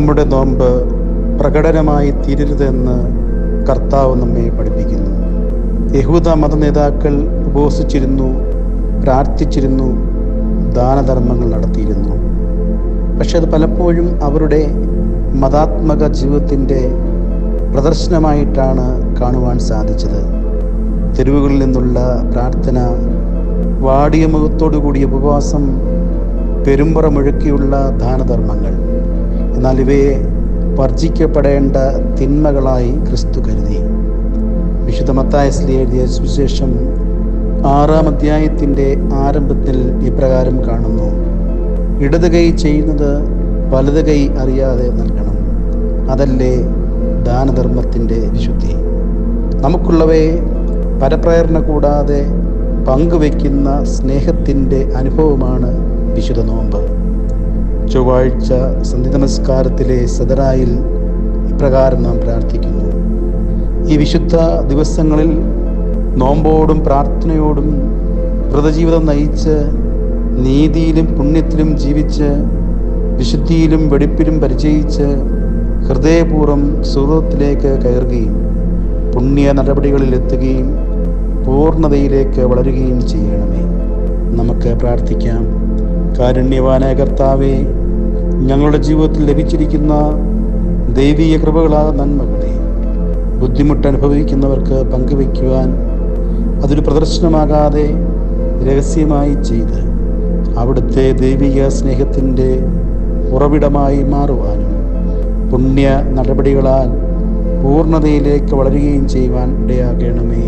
നമ്മുടെ നോമ്പ് പ്രകടനമായി തീരരുതെന്ന് കർത്താവ് നമ്മെ പഠിപ്പിക്കുന്നു. യഹൂദ മത നേതാക്കൾ ഉപവസിച്ചിരുന്നു, പ്രാർത്ഥിച്ചിരുന്നു, ദാനധർമ്മങ്ങൾ നടത്തിയിരുന്നു. പക്ഷെ അത് പലപ്പോഴും അവരുടെ മതാത്മക ജീവിതത്തിൻ്റെ പ്രദർശനമായിട്ടാണ് കാണുവാൻ സാധിച്ചത്. തെരുവുകളിൽ നിന്നുള്ള പ്രാർത്ഥന, വാടിയ മുഖത്തോടു കൂടിയ ഉപവാസം, പെരുമ്പറ മുഴക്കിയുള്ള ദാനധർമ്മങ്ങൾ. എന്നാൽ ഇവയെ വർജിക്കപ്പെടേണ്ട തിന്മകളായി ക്രിസ്തു കരുതി. വിശുദ്ധ മത്തായി ശ്ലീഹ എഴുതിയ സുവിശേഷം 6-ാം അധ്യായത്തിൻ്റെ ആരംഭത്തിൽ ഇപ്രകാരം കാണുന്നു: ഇടത് കൈ ചെയ്യുന്നത് വലത് കൈ അറിയാതെ നൽകണം, അതല്ലേ ദാനധർമ്മത്തിൻ്റെ വിശുദ്ധി. നമുക്കുള്ളവയെ പരപ്രേരണ കൂടാതെ പങ്കുവയ്ക്കുന്ന സ്നേഹത്തിൻ്റെ അനുഭവമാണ് വിശുദ്ധ നോമ്പ്. ചൊവ്വാഴ്ച സന്ധ്യ നമസ്കാരത്തിലെ സദറായിൽ ഇപ്രകാരം നാം പ്രാർത്ഥിക്കുന്നു: ഈ വിശുദ്ധ ദിവസങ്ങളിൽ നോമ്പോടും പ്രാർത്ഥനയോടും വ്രതജീവിതം നയിച്ച് നീതിയിലും പുണ്യത്തിലും ജീവിച്ച് വിശുദ്ധിയിലും വെടിപ്പിലും പരിചയിച്ച് ഹൃദയപൂർവ്വം സുഹൃത്തിലേക്ക് കയറുകയും പുണ്യ നടപടികളിൽ എത്തുകയും പൂർണ്ണതയിലേക്ക് വളരുകയും ചെയ്യണമേ. നമുക്ക് പ്രാർത്ഥിക്കാം. കാരുണ്യവാനായ കർത്താവേ, ഞങ്ങളുടെ ജീവിതത്തിൽ ലഭിച്ചിരിക്കുന്ന ദൈവീയ കൃപകളായ നന്മകളെ ബുദ്ധിമുട്ടനുഭവിക്കുന്നവർക്ക് പങ്കുവയ്ക്കുവാൻ അതൊരു പ്രദർശനമാകാതെ രഹസ്യമായി ചെയ്ത് അവിടുത്തെ ദൈവിക സ്നേഹത്തിൻ്റെ ഉറവിടമായി മാറുവാനും പുണ്യ നടപടികളാൽ പൂർണ്ണതയിലേക്ക് വളരുകയും ചെയ്യുവാൻ ഇടയാകണമേ.